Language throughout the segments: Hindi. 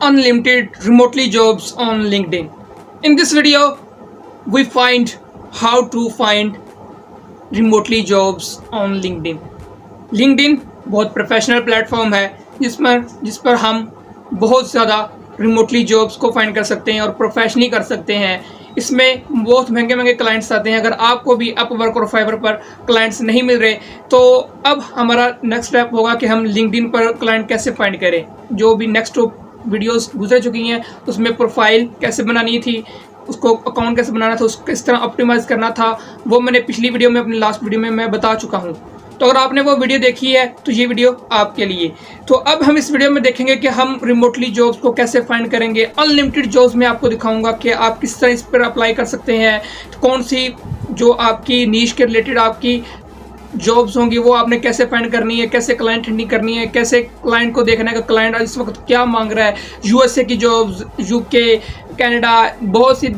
unlimited remotely jobs on LinkedIn. In this video, we find how to find remotely jobs on LinkedIn. LinkedIn बहुत प्रोफेशनल प्लेटफॉर्म है जिस पर हम बहुत ज़्यादा रिमोटली जॉब्स को फाइंड कर सकते हैं और प्रोफेशनली कर सकते हैं। इसमें बहुत महंगे महंगे क्लाइंट्स आते हैं। अगर आपको भी अपवर्क और फाइवर पर क्लाइंट्स नहीं मिल रहे तो अब हमारा नेक्स्ट स्टेप होगा कि हम लिंक्डइन पर क्लाइंट कैसे फाइंड करें। जो भी नेक्स्ट वीडियोस गुजर चुकी हैं उसमें प्रोफाइल कैसे बनानी थी, उसको अकाउंट कैसे बनाना था, उसको किस तरह ऑप्टिमाइज़ करना था, वो मैंने पिछली वीडियो में, अपनी लास्ट वीडियो में मैं बता चुका हूँ। तो अगर आपने वो वीडियो देखी है तो ये वीडियो आपके लिए। तो अब हम इस वीडियो में देखेंगे कि हम रिमोटली जॉब्स को कैसे फाइंड करेंगे। अनलिमिटेड जॉब्स में आपको दिखाऊंगा कि आप किस तरह इस पर अप्लाई कर सकते हैं। तो कौन सी जो आपकी नीश के रिलेटेड आपकी जॉब्स होंगी वो आपने कैसे फाइंड करनी है, कैसे क्लाइंट हैंडलिंग करनी है, कैसे क्लाइंट को देखना है कि क्लाइंट इस वक्त क्या मांग रहा है। यूएसए की जॉब्स, यूके, कनाडा, बहुत सी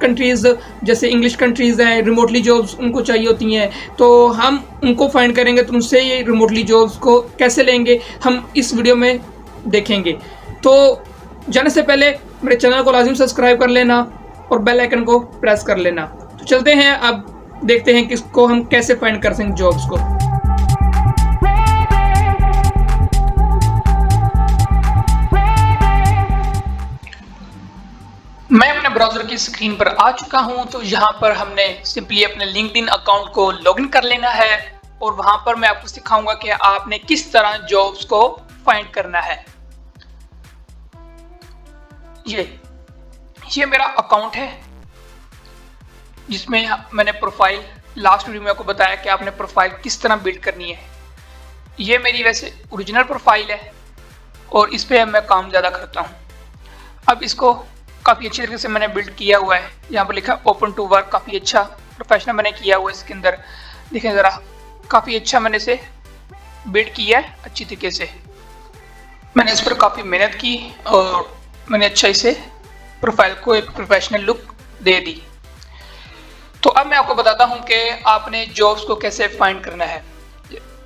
कंट्रीज़ जैसे इंग्लिश कंट्रीज़ हैं, रिमोटली जॉब्स उनको चाहिए होती हैं। तो हम उनको फाइंड करेंगे तो उनसे ये रिमोटली जॉब्स को कैसे लेंगे हम इस वीडियो में देखेंगे। तो जाने से पहले मेरे चैनल को लाजिम सब्सक्राइब कर लेना और बेल आइकन को प्रेस कर लेना। तो चलते हैं, अब देखते हैं कि इसको हम कैसे फाइंड कर सकें जॉब्स को। मैं अपने ब्राउज़र की स्क्रीन पर आ चुका हूं। तो यहाँ पर हमने सिंपली अपने लिंक्डइन अकाउंट को लॉगिन कर लेना है और वहां पर मैं आपको सिखाऊंगा कि आपने किस तरह जॉब्स को फाइंड करना है। ये मेरा अकाउंट है जिसमें मैंने प्रोफाइल, लास्ट वीडियो में आपको बताया कि आपने प्रोफाइल किस तरह बिल्ड करनी है। ये मेरी वैसे ओरिजिनल प्रोफाइल है और इस पर मैं काम ज़्यादा करता हूँ। अब इसको काफ़ी अच्छी तरीके से मैंने बिल्ड किया हुआ है। यहाँ पर लिखा ओपन टू वर्क, काफ़ी अच्छा प्रोफेशनल मैंने किया हुआ है। इसके अंदर देखें ज़रा, काफ़ी अच्छा मैंने इसे बिल्ड किया है अच्छी तरीके से। मैंने इस पर काफ़ी मेहनत की और मैंने अच्छा इसे प्रोफाइल को एक प्रोफेशनल लुक दे दी। तो अब मैं आपको बताता हूँ कि आपने जॉब्स को कैसे फाइंड करना है।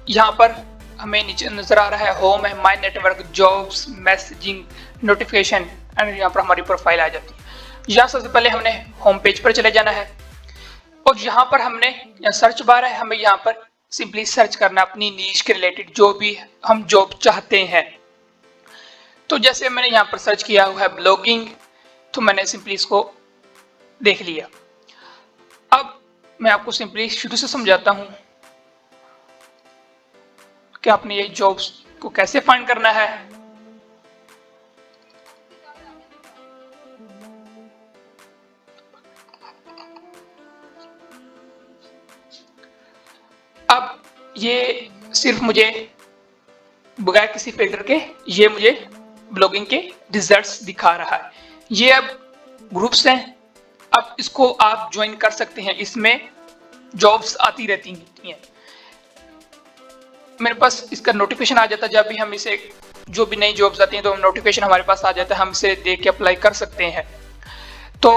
यहाँ पर हमें नीचे नज़र आ रहा है होम है, my network, jobs, messaging, notification, and यहाँ पर हमारी प्रोफाइल आ जाती है। यहाँ सबसे पहले हमने होम पेज पर चले जाना है और यहाँ पर हमने यहाँ सर्च बार है, हमें यहाँ पर सिंपली सर्च करना अपनी नीश के रिलेटेड जो भी हम जॉब चाहते हैं। तो जैसे मैंने यहाँ पर सर्च किया हुआ है ब्लॉगिंग, तो मैंने सिंपली इसको देख लिया। अब मैं आपको सिंपली शुरू से समझाता हूँ कि आपने ये जॉब्स को कैसे फाइंड करना है। अब ये सिर्फ मुझे बगैर किसी फिल्टर के ये मुझे ब्लॉगिंग के रिजल्ट्स दिखा रहा है। ये अब ग्रुप्स हैं, अब इसको आप ज्वाइन कर सकते हैं। इसमें जॉब्स आती रहती हैं। मेरे पास इसका नोटिफिकेशन आ जाता है जब भी हम इसे, जो भी नई जॉब्स आती हैं तो नोटिफिकेशन हमारे पास आ जाता है, हम इसे देख के अप्लाई कर सकते हैं। तो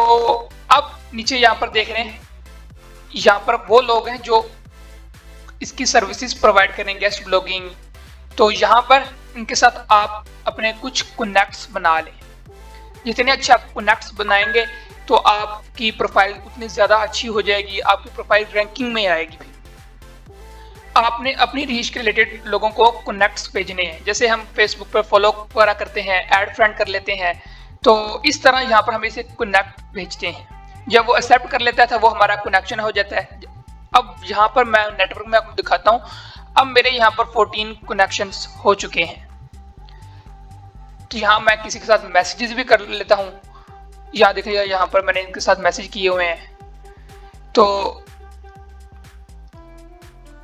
अब नीचे यहाँ पर देख रहे हैं, यहाँ पर वो लोग हैं जो इसकी सर्विसेज प्रोवाइड करेंगे, गेस्ट ब्लॉगिंग। तो यहाँ पर इनके साथ आप अपने कुछ कनेक्ट्स बना लें। जितने अच्छे आप कनेक्ट्स बनाएंगे तो आपकी प्रोफाइल उतनी ज़्यादा अच्छी हो जाएगी, आपकी प्रोफाइल रैंकिंग में आएगी। आपने अपनी रीच के रिलेटेड लोगों को कनेक्ट्स भेजने हैं। जैसे हम फेसबुक पर फॉलो वगैरह करते हैं, ऐड फ्रेंड कर लेते हैं, तो इस तरह यहाँ पर हम इसे कनेक्ट भेजते हैं। जब वो एक्सेप्ट कर लेता है तो वो हमारा कनेक्शन हो जाता है। अब यहाँ पर मैं नेटवर्क में आपको दिखाता हूँ। अब मेरे यहाँ पर 14 कनेक्शंस हो चुके हैं। तो यहाँ मैं किसी के साथ मैसेजेस भी कर लेता हूँ। यहाँ देखिए, यहाँ पर मैंने इनके साथ मैसेज किए हुए हैं। तो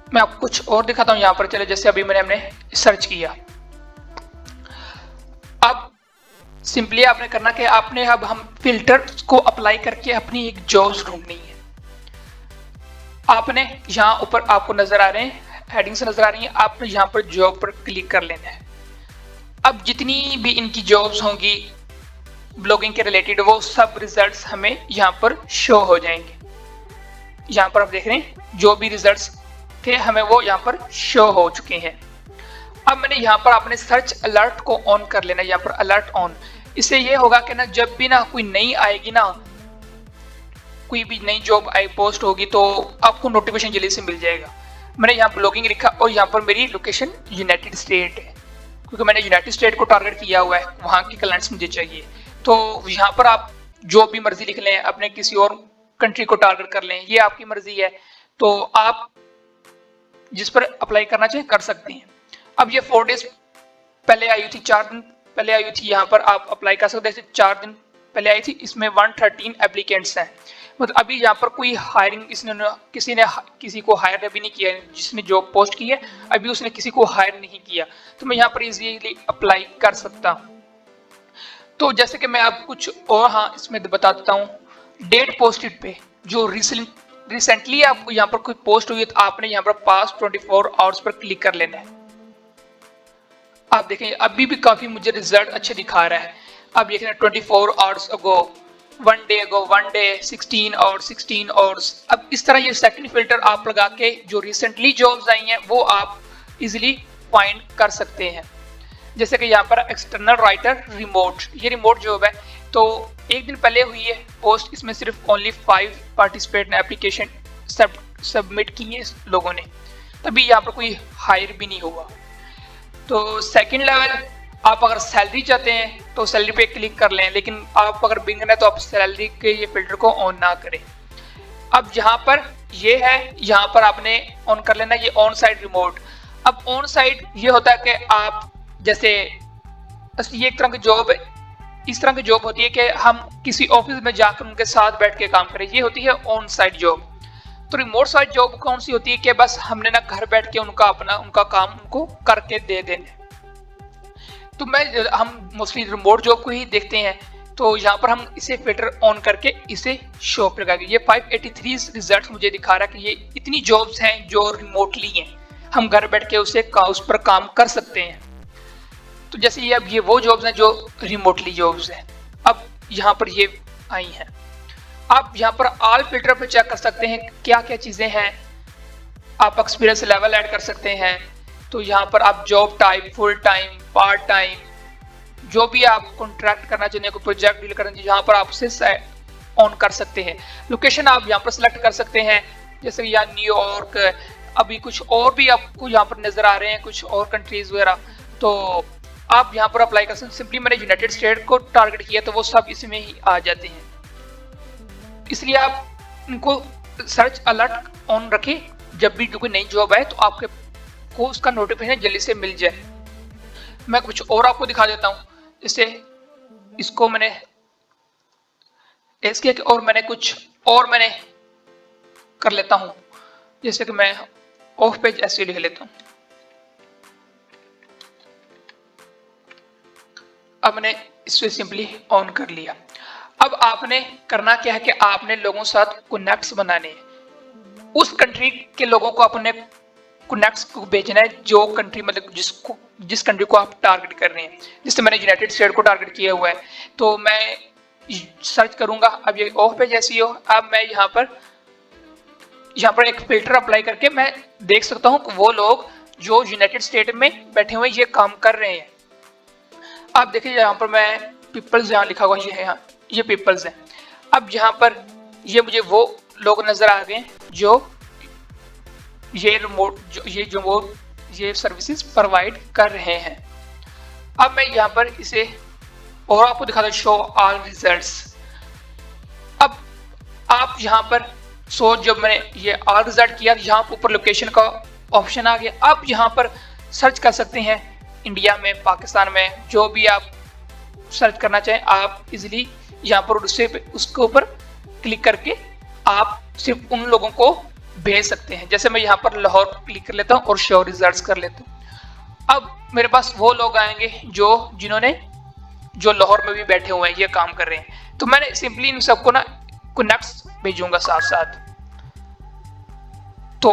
मैं आपको कुछ और दिखाता हूँ। यहाँ पर चले, जैसे अभी हमने सर्च किया। अब सिंपली आपने करना कि आपने अब हम फिल्टर को अप्लाई करके अपनी एक जॉब्स ढूंढनी है। आपने यहाँ ऊपर आपको नजर आ रहे हैं, हेडिंग्स नजर आ रही हैं, आपने यहाँ पर जॉब पर क्लिक कर लेना है। अब जितनी भी इनकी जॉब्स होंगी ब्लॉगिंग के रिलेटेड, वो सब रिजल्ट्स हमें यहाँ पर शो हो जाएंगे। यहाँ पर आप देख रहे हैं जो भी रिजल्ट्स थे हमें वो यहाँ पर शो हो चुके हैं। अब मैंने यहाँ पर अपने सर्च अलर्ट को ऑन कर लेना, यहाँ पर अलर्ट ऑन। इससे ये होगा कि ना जब भी ना कोई नई आएगी ना, कोई भी नई जॉब आई पोस्ट होगी तो आपको नोटिफिकेशन जल्दी से मिल जाएगा। मैंने यहाँ ब्लॉगिंग लिखा और यहाँ पर मेरी लोकेशन यूनाइटेड स्टेट है, क्योंकि मैंने यूनाइटेड स्टेट को टारगेट किया हुआ है, वहाँ के क्लाइंट्स मुझे चाहिए। तो यहाँ पर आप जो भी मर्जी लिख लें, अपने किसी और कंट्री को टारगेट कर लें, ये आपकी मर्जी है। तो आप जिस पर अप्लाई करना चाहें कर सकते हैं। अब ये 4 डेज पहले आई हुई थी, 4 दिन पहले आई हुई थी, यहाँ पर आप अप्लाई कर सकते हैं। 4 दिन पहले आई थी, इसमें 113 एप्लीकेंट्स हैं। मतलब अभी यहाँ पर कोई हायरिंग किसी ने किसी को हायर अभी नहीं किया, जिसने जॉब पोस्ट की है अभी उसने किसी को हायर नहीं किया, तो मैं यहाँ पर इजीली अप्लाई कर सकता हूँ। तो जैसे कि मैं अब कुछ और हाँ इसमें बता देता हूँ, डेट पोस्टेड पे जो रिसेंटली आपको यहाँ पर कोई पोस्ट हुई है तो आपने यहाँ पर पास्ट 24 आवर्स पर क्लिक कर लेना है। आप देखें अभी भी काफी मुझे रिजल्ट अच्छे दिखा रहा है। अब देखें 24 आवर्स अगो, 1 डे अगो, 1 डे, 16 आवर्स, 16 आवर्स। अब इस तरह ये सेकंड फिल्टर आप लगा के जो रिसेंटली जॉब्स आई हैं वो आप इजीली फाइंड कर सकते हैं। जैसे कि यहाँ पर एक्सटर्नल राइटर रिमोट, ये रिमोट जॉब है, तो 1 दिन पहले हुई है पोस्ट, इसमें सिर्फ ओनली 5 पार्टिसिपेट ने एप्लीकेशन सबमिट की है लोगों ने, तभी यहाँ पर कोई हायर भी नहीं हुआ। तो सेकंड लेवल, आप अगर सैलरी चाहते हैं तो सैलरी पे क्लिक कर लें, लेकिन आप अगर बिगिनर है तो आप सैलरी के ये फिल्टर को ऑन ना करें। अब यहाँ पर ये है, यहाँ पर आपने ऑन कर लेना ये ऑन साइट रिमोट। अब ऑन साइट ये होता है कि आप जैसे ये एक तरह की जॉब, इस तरह की जॉब होती है कि हम किसी ऑफिस में जाकर उनके साथ बैठ के काम करें, ये होती है ऑन साइट जॉब। तो रिमोट साइट जॉब कौन सी होती है कि बस हमने ना घर बैठ के उनका काम उनको करके दे देने। तो हम मोस्टली रिमोट जॉब को ही देखते हैं, तो यहाँ पर हम इसे फिल्टर ऑन करके इसे शो पे लगाएंगे। ये 583 रिजल्ट मुझे दिखा रहा है कि ये इतनी जॉब्स हैं जो रिमोटली हैं, हम घर बैठ के उस पर काम कर सकते हैं। तो जैसे ये अब ये वो जॉब्स हैं जो रिमोटली जॉब्स हैं। अब यहाँ पर ये आई हैं, आप यहाँ पर ऑल फिल्टर पे चेक कर सकते हैं क्या क्या चीज़ें हैं। आप एक्सपीरियंस लेवल ऐड कर सकते हैं, तो यहाँ पर आप job type, full time, part time, जो भी आप कॉन्ट्रैक्ट करना चाहते हैं, कोई प्रोजेक्ट डील करना चाहिए, यहाँ पर आप उसे ऑन कर सकते हैं। लोकेशन आप यहाँ पर सिलेक्ट कर सकते हैं, जैसे यहाँ न्यूयॉर्क, अभी कुछ और भी आपको यहाँ पर नजर आ रहे हैं, कुछ और कंट्रीज वगैरह, तो आप यहाँ पर अप्लाई कर सकते हैं। सिंपली मैंने यूनाइटेड स्टेट को टारगेट किया तो वो सब इसमें ही आ जाते हैं, इसलिए आप इनको सर्च अलर्ट ऑन रखें, जब भी कोई नई जॉब आए तो आपके को उसका नोटिफिकेशन जल्दी से मिल जाए। मैं कुछ और आपको दिखा देता हूँ, जैसे इसको मैंने ऐसे किया और मैंने कुछ और मैंने कर लेता हूँ, जैसे कि मैं ऑफ पेज ऐसे लिख लेता हूँ। अब मैंने इसे सिंपली ऑन कर लिया। अब आपने करना क्या है कि आपने लोगों के साथ कनेक्ट्स बनाने हैं, उस कंट्री के लोगों को अपने कनेक्ट्स को भेजना है जो कंट्री मतलब जिस कंट्री को आप टारगेट कर रहे हैं। जैसे मैंने यूनाइटेड स्टेट को टारगेट किया हुआ है, तो मैं सर्च करूंगा। अब ये ऑफ पेज ऐसी हो, अब मैं यहाँ पर एक फिल्टर अप्लाई करके मैं देख सकता हूँ कि वो लोग जो यूनाइटेड स्टेट में बैठे हुए ये काम कर रहे हैं। आप देखिए यहाँ पर मैं पीपल्स यहाँ लिखा हुआ ये है, यहाँ ये पीपल्स है। अब यहाँ पर ये मुझे वो लोग नजर आ गए जो ये रिमोट ये सर्विसेज प्रोवाइड कर रहे हैं। अब मैं यहाँ पर इसे और आपको दिखा दूं, शो ऑल रिजल्ट्स। अब आप यहाँ पर जब मैंने ये ऑल रिजल्ट किया, यहाँ पर ऊपर लोकेशन का ऑप्शन आ गया। अब यहाँ पर सर्च कर सकते हैं इंडिया में, पाकिस्तान में, जो भी आप सर्च करना चाहें आप इजीली यहाँ पर उसके ऊपर क्लिक करके आप सिर्फ उन लोगों को भेज सकते हैं। जैसे मैं यहाँ पर लाहौर क्लिक कर लेता हूँ और शो रिजल्ट्स कर लेता हूँ। अब मेरे पास वो लोग आएंगे जो लाहौर में भी बैठे हुए हैं, ये काम कर रहे हैं। तो मैंने सिंपली इन सबको ना कनेक्ट्स भेजूंगा साथ साथ। तो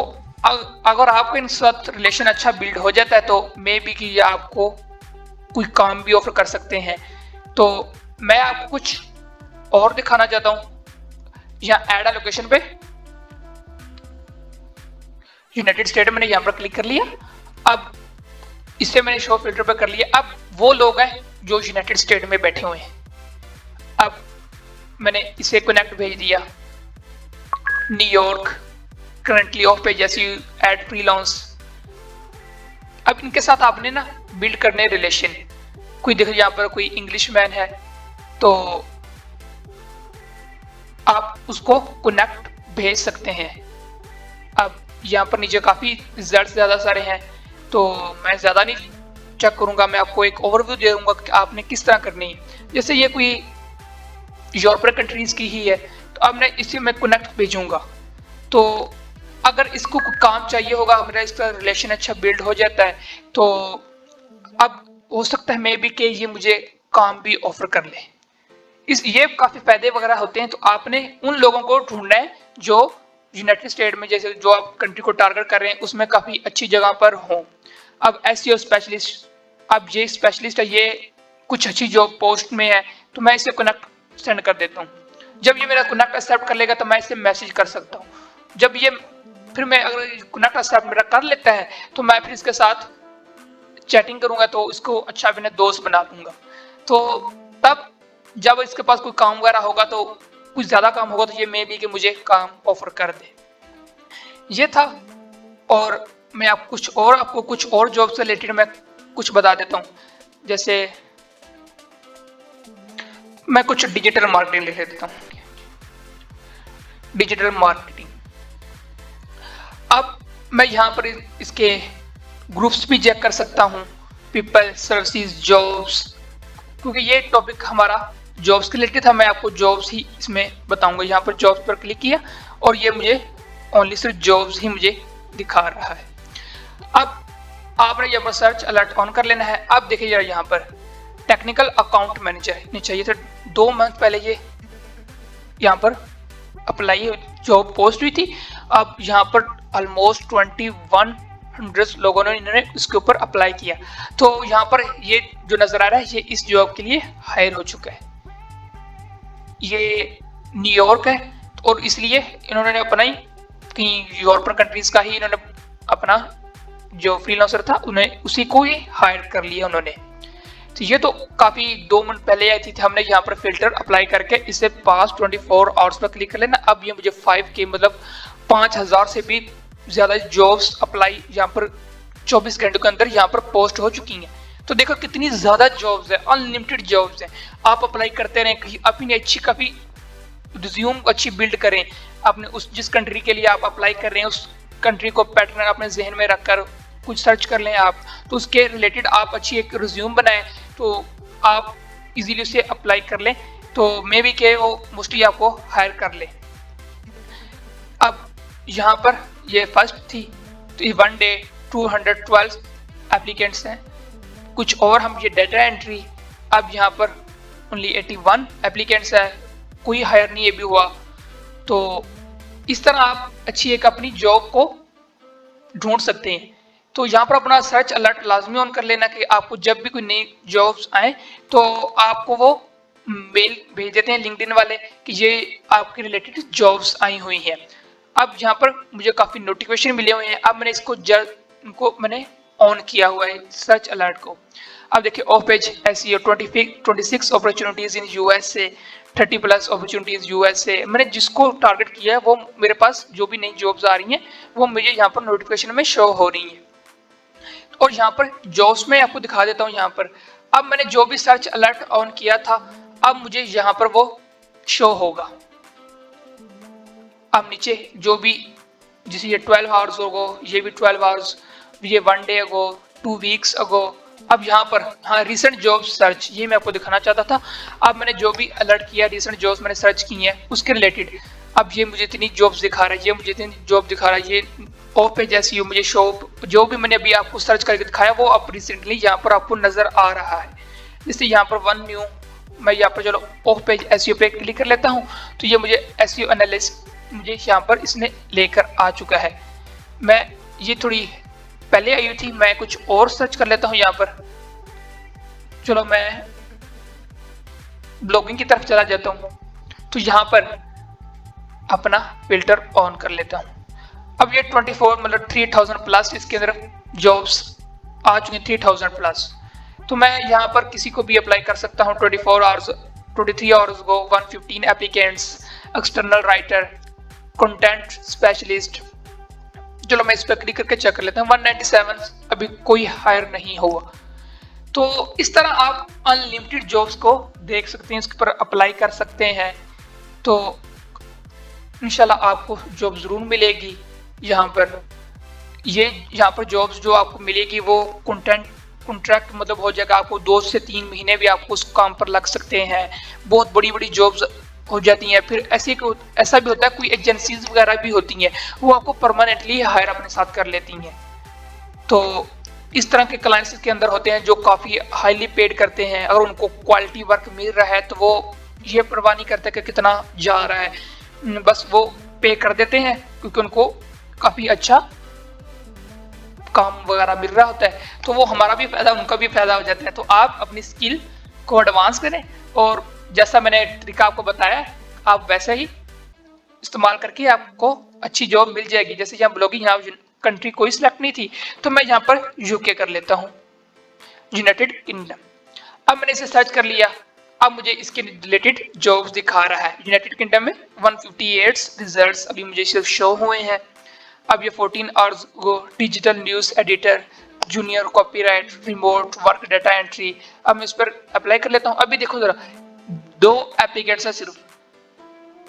अगर आपके इन साथ रिलेशन अच्छा बिल्ड हो जाता है तो मे बी कि ये आपको कोई काम भी ऑफर कर सकते हैं। तो मैं आपको कुछ और दिखाना चाहता हूं। यहाँ ऐड लोकेशन पे यूनाइटेड स्टेट मैंने यहाँ पर क्लिक कर लिया। अब इससे मैंने शो फिल्टर पे कर लिया। अब वो लोग हैं जो यूनाइटेड स्टेट में बैठे हुए हैं। अब मैंने इसे कनेक्ट भेज दिया। न्यूयॉर्क करंटली ऑफ पे, जैसे ऐड फ्रीलांस। अब इनके साथ आपने ना बिल्ड करने रिलेशन। कोई देखो यहाँ पर कोई इंग्लिश मैन है तो आप उसको कनेक्ट भेज सकते हैं। अब यहाँ पर नीचे काफ़ी रिजल्ट ज़्यादा सारे हैं तो मैं ज़्यादा नहीं चेक करूँगा, मैं आपको एक ओवरव्यू दे दूँगा कि आपने किस तरह करनी है। जैसे ये कोई यूरोपियन कंट्रीज़ की ही है तो अब मैं इसी में कनेक्ट भेजूँगा। तो अगर इसको कोई काम चाहिए होगा, मेरा इसका रिलेशन अच्छा बिल्ड हो जाता है तो अब हो सकता है मे बी कि ये मुझे काम भी ऑफर कर ले। ये काफ़ी फायदे वगैरह होते हैं। तो आपने उन लोगों को ढूंढना है जो यूनाइटेड स्टेट में, जैसे जो आप कंट्री को टारगेट कर रहे हैं उसमें काफ़ी अच्छी जगह पर हो। अब एसईओ स्पेशलिस्ट, अब ये स्पेशलिस्ट है, ये कुछ अच्छी जॉब पोस्ट में है तो मैं इसे कनेक्ट सेंड कर देता हूँ। जब ये मेरा कनेक्ट एक्सेप्ट कर लेगा तो मैं इसे मैसेज कर सकता हूँ। जब ये फिर मैं अगर कनेक्ट एक्सेप्ट मेरा कर लेता है तो मैं फिर इसके साथ चैटिंग करूंगा तो इसको अच्छा मैंने दोस्त बना दूंगा। तो तब जब इसके पास कोई काम वगैरह होगा तो कुछ ज़्यादा काम होगा तो ये मे बी कि मुझे काम ऑफर कर दे। ये था। और मैं आपको कुछ और जॉब से रिलेटेड मैं कुछ बता देता हूँ। जैसे मैं कुछ डिजिटल मार्केटिंग लिख देता हूँ। डिजिटल मार्केटिंग, अब मैं यहाँ पर इसके ग्रुप्स भी चेक कर सकता हूँ, पीपल, सर्विसेज, जॉब्स, क्योंकि ये टॉपिक हमारा जॉब्स के रिलेटेड था। मैं आपको जॉब्स ही इसमें बताऊंगा। यहाँ पर जॉब्स पर क्लिक किया और ये मुझे ओनली सिर्फ जॉब्स ही मुझे दिखा रहा है। अब आपने यहाँ पर सर्च अलर्ट ऑन कर लेना है। अब देखिए जरा यहाँ पर टेक्निकल अकाउंट मैनेजर नहीं चाहिए था। 2 मंथ पहले ये यहाँ पर अप्लाई जॉब पोस्ट हुई थी। अब यहाँ पर ऑलमोस्ट 2100 लोगों ने इन्होंने इसके ऊपर अप्लाई किया। तो यहाँ पर ये जो नजर आ रहा है ये इस जॉब के लिए हायर हो चुका है। ये न्यूयॉर्क है और इसलिए इन्होंने अपना ही कहीं यूरोपियन कंट्रीज का ही इन्होंने अपना जो फ्रीलांसर था उन्हें उसी को ही हायर कर लिया उन्होंने। तो ये तो काफ़ी 2 मिनट पहले आई थी। हमने यहाँ पर फिल्टर अप्लाई करके इसे पास 24 आवर्स पर क्लिक कर लेना। अब ये मुझे 5K मतलब 5000 से भी ज़्यादा जॉब्स अप्लाई यहाँ पर 24 घंटों के अंदर यहाँ पर पोस्ट हो चुकी हैं। तो देखो कितनी ज़्यादा जॉब्स है, अनलिमिटेड जॉब्स हैं। आप अप्लाई करते रहें, कहीं अपनी अच्छी काफ़ी रिज्यूम अच्छी बिल्ड करें। अपने उस जिस कंट्री के लिए आप अप्लाई कर रहे हैं उस कंट्री को पैटर्न अपने जहन में रखकर कुछ सर्च कर लें आप, तो उसके रिलेटेड आप अच्छी एक रिज्यूम बनाएं तो आप इजीली उसे अप्लाई कर लें तो मे बी के वो मोस्टली आपको हायर कर ले। अब यहाँ पर ये फर्स्ट थी तो 1 डे 212 एप्लीकेंट्स हैं। कुछ और हम ये डेटा एंट्री, अब यहाँ पर ओनली 81 एप्लीकेंट्स है, कोई हायर नहीं ये भी हुआ। तो इस तरह आप अच्छी एक अपनी जॉब को ढूंढ सकते हैं। तो यहाँ पर अपना सर्च अलर्ट लाजमी ऑन कर लेना कि आपको जब भी कोई नई जॉब्स आए तो आपको वो मेल भेज देते हैं लिंक्डइन वाले कि ये आपके रिलेटेड जॉब्स आई हुई हैं। अब यहाँ पर मुझे काफ़ी नोटिफिकेशन मिले हुए हैं। अब मैंने इनको मैंने ऑन किया हुआ है सर्च अलर्ट को। अब देखिए of page SEO 26 opportunities in USA, 30+ opportunities USA. मैंने जिसको टारगेट किया है वो मेरे पास जो भी नई जॉब्स आ रही हैं वो मुझे यहाँ पर नोटिफिकेशन में शो हो रही हैं। और यहाँ पर जॉब्स में आपको दिखा देता हूँ। यहाँ पर अब मैंने जो भी सर्च अलर्ट ऑन किया था अब मुझे यहाँ पर वो शो होगा। अब नीचे जो भी जैसे ये 12 आवर्स होगो, ये भी 12 आवर्स, ये 1 डे अगो, 2 वीक्स अगो। अब यहाँ पर हाँ रिसेंट जॉब सर्च, ये मैं आपको दिखाना चाहता था। अब मैंने जो भी अलर्ट किया रिसेंट जॉब्स मैंने सर्च की हैं उसके रिलेटेड, अब ये मुझे इतनी जॉब्स दिखा रहा है, ये मुझे इतनी जॉब दिखा रहा है। ये ऑफ पेज एसईओ मुझे शो जो भी मैंने अभी आपको सर्च करके दिखाया वो अब रिसेंटली यहाँ पर आपको नजर आ रहा है। जैसे यहाँ पर 1 न्यू, मैं यहाँ पर चलो ऑफ पेज एसईओ पे क्लिक कर लेता हूँ तो ये मुझे एसईओ एनालिस्ट मुझे यहाँ पर इसने लेकर आ चुका है। मैं ये थोड़ी पहले आई हुई थी, मैं कुछ और सर्च कर लेता हूँ। यहाँ पर चलो मैं ब्लॉगिंग की तरफ चला जाता हूँ तो यहाँ पर अपना फिल्टर ऑन कर लेता हूँ। अब ये 24 मतलब 3000+ इसके अंदर जॉब्स आ चुके हैं 3000 प्लस। तो मैं यहाँ पर किसी को भी अप्लाई कर सकता हूँ। 23 आवर्स गो 115 applicants, external writer, content specialist. चलो मैं इस पर क्लिक करके चेक कर लेता हूँ। 197 अभी कोई हायर नहीं हुआ। तो इस तरह आप अनलिमिटेड जॉब्स को देख सकते हैं, इसके पर अप्लाई कर सकते हैं। तो इंशाल्लाह आपको जॉब ज़रूर मिलेगी। यहाँ पर जॉब्स जो आपको मिलेगी वो कॉन्ट्रैक्ट मतलब हो जाएगा। आपको 2 से 3 महीने भी आपको उस काम पर लग सकते हैं। बहुत बड़ी बड़ी जॉब्स हो जाती हैं। फिर ऐसा भी होता है, कोई एजेंसीज वगैरह भी होती हैं, वो आपको परमानेंटली हायर अपने साथ कर लेती हैं। तो इस तरह के क्लाइंट्स के अंदर होते हैं जो काफ़ी हाईली पेड करते हैं। अगर उनको क्वालिटी वर्क मिल रहा है तो वो ये परवाह नहीं करते कि कितना जा रहा है, बस वो पे कर देते हैं क्योंकि उनको काफ़ी अच्छा काम वगैरह मिल रहा होता है। तो वो हमारा भी फायदा उनका भी फायदा हो जाता है। तो आप अपनी स्किल को एडवांस करें और जैसा मैंने तरीका आपको बताया आप वैसे ही इस्तेमाल करके आपको अच्छी जॉब मिल जाएगी। जैसे यहाँ ब्लॉगिंग, यहाँ कंट्री कोई सिलेक्ट नहीं थी तो मैं यहाँ पर यूके कर लेता हूँ, यूनाइटेड किंगडम। अब मैंने इसे सर्च कर लिया। अब मुझे इसके रिलेटेड जॉब्स दिखा रहा है। यूनाइटेड किंगडम में 158 रिजल्ट्स अभी मुझे सिर्फ शो हुए हैं। अब ये 14 आवर्स गो digital news editor, junior copyright, remote work, data entry. अब मैं इस पर अप्लाई कर लेता हूँ। अभी देखो जरा 2 एप्लीकेट्स है सिर्फ।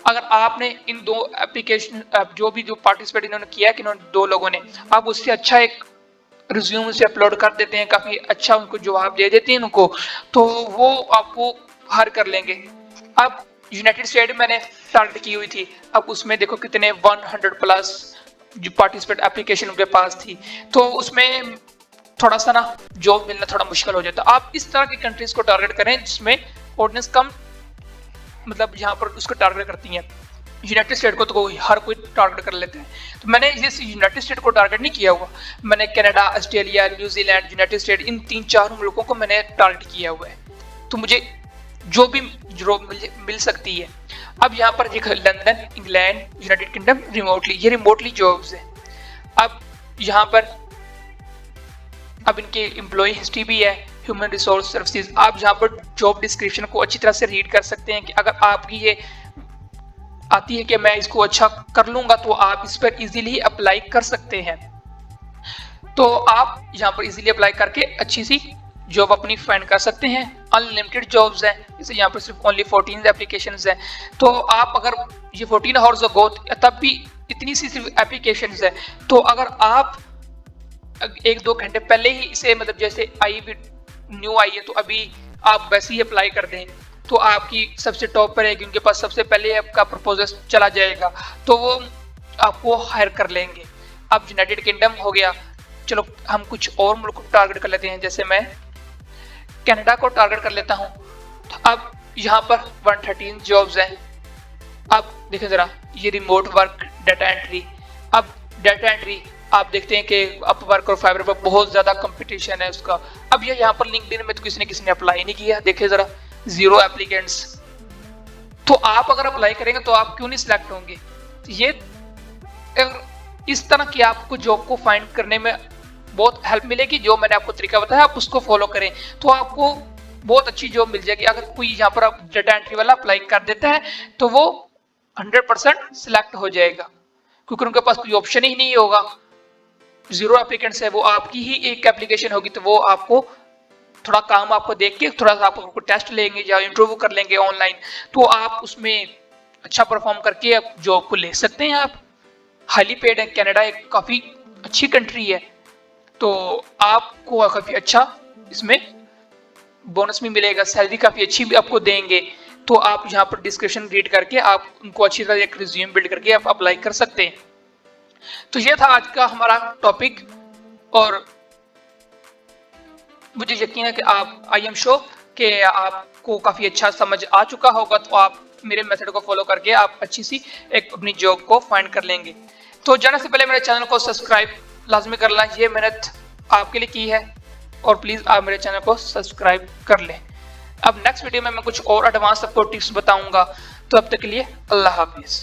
अगर आपने इन 2 एप्लीकेशन जो पार्टिसिपेट इन्होंने किया कि इन्होंने 2 लोगों ने, आप उससे अच्छा एक रिज्यूम से अपलोड कर देते हैं, काफ़ी अच्छा उनको जवाब दे देते हैं उनको, तो वो आपको हायर कर लेंगे। अब यूनाइटेड स्टेट मैंने टारगेट की हुई थी, अब उसमें देखो कितने 100 प्लस जो पार्टिसिपेट एप्लीकेशन उनके पास थी। तो उसमें थोड़ा सा ना जॉब मिलना थोड़ा मुश्किल हो जाता है। आप इस तरह की कंट्रीज को टारगेट करें जिसमें ऑडियंस कम मतलब यहाँ पर उसको टारगेट करती हैं। यूनाइटेड स्टेट को तो हर कोई टारगेट कर लेते हैं, तो मैंने इस यूनाइटेड स्टेट को टारगेट नहीं किया हुआ। मैंने Canada, Australia, New Zealand, United State, इन 3-4 मुल्कों को मैंने टारगेट किया हुआ है। तो मुझे जो भी जॉब मिल सकती है। अब यहाँ पर देखो London, England, United kingdom remotely, ये रिमोटली जॉब्स है। अब यहाँ पर अब इनकी एम्प्लॉय हिस्ट्री भी है, ह्यूमन रिसोर्स सर्विसेज। आप यहाँ पर जॉब डिस्क्रिप्शन को अच्छी तरह से रीड कर सकते हैं कि अगर आपकी ये आती है कि मैं इसको अच्छा कर लूंगा तो आप इस पर इजीली अप्लाई कर सकते हैं। तो आप यहाँ पर इजीली अप्लाई करके अच्छी सी जॉब अपनी फाइंड कर सकते हैं। अनलिमिटेड जॉब्स हैं, जैसे यहाँ पर सिर्फ ओनली 14 एप्लीकेशंस हैं। तो आप अगर ये 14 आवर्स अगो तब भी इतनी सी सिर्फ एप्लीकेशंस है, तो अगर आप 1-2 घंटे पहले ही इसे मतलब जैसे न्यू आई है तो अभी आप वैसे ही अप्लाई कर दें तो आपकी सबसे टॉप पर रहेगी, उनके पास सबसे पहले आपका प्रपोजल चला जाएगा तो वो आपको हायर कर लेंगे। अब यूनाइटेड किंगडम हो गया, चलो हम कुछ और मुल्क को टारगेट कर लेते हैं। जैसे मैं कनाडा को टारगेट कर लेता हूँ। तो अब यहाँ पर 113 जॉब्स हैं। अब देखें जरा ये रिमोट वर्क, डाटा एंट्री। अब डाटा एंट्री आप देखते हैं कि अपवर्क और फाइवर पर बहुत ज़्यादा कंपटीशन है उसका। अब ये यहाँ पर लिंक्डइन में तो किसी ने अप्लाई नहीं किया, देखे ज़रा 0 एप्लीकेंट्स। तो आप अगर अप्लाई करेंगे तो आप क्यों नहीं सिलेक्ट होंगे। तो ये इस तरह की आपको जॉब को फाइंड करने में बहुत हेल्प मिलेगी। जो मैंने आपको तरीका बताया आप उसको फॉलो करें तो आपको बहुत अच्छी जॉब मिल जाएगी। अगर कोई यहाँ पर डाटा एंट्री वाला अप्लाई कर देता है तो वो 100% सिलेक्ट हो जाएगा क्योंकि उनके पास कोई ऑप्शन ही नहीं होगा। 0 एप्लीकेंट्स है, वो आपकी ही एक एप्लीकेशन होगी तो वो आपको थोड़ा काम आपको देख के थोड़ा सा आपको टेस्ट लेंगे या इंटरव्यू कर लेंगे ऑनलाइन, तो आप उसमें अच्छा परफॉर्म करके आप जॉब को ले सकते हैं। आप हाईली पेड है, कनाडा एक काफ़ी अच्छी कंट्री है तो आपको काफ़ी अच्छा इसमें बोनस भी मिलेगा, सैलरी काफ़ी अच्छी भी आपको देंगे। तो आप यहाँ पर डिस्क्रिप्शन रीड करके आप उनको अच्छी तरह एक रिज्यूम बिल्ड करके आप अप्लाई कर सकते हैं। तो ये था आज का हमारा टॉपिक और मुझे यकीन है कि आई एम श्योर कि आपको काफ़ी अच्छा समझ आ चुका होगा। तो आप मेरे मेथड को फॉलो करके आप अच्छी सी एक अपनी जॉब को फाइंड कर लेंगे। तो जाने से पहले मेरे चैनल को सब्सक्राइब लाजमी कर लें, ये मेहनत आपके लिए की है और प्लीज़ आप मेरे चैनल को सब्सक्राइब कर लें। अब नेक्स्ट वीडियो में मैं कुछ और एडवांस आपको टिप्स बताऊंगा, तो अब तक के लिए अल्लाह हाफिज़।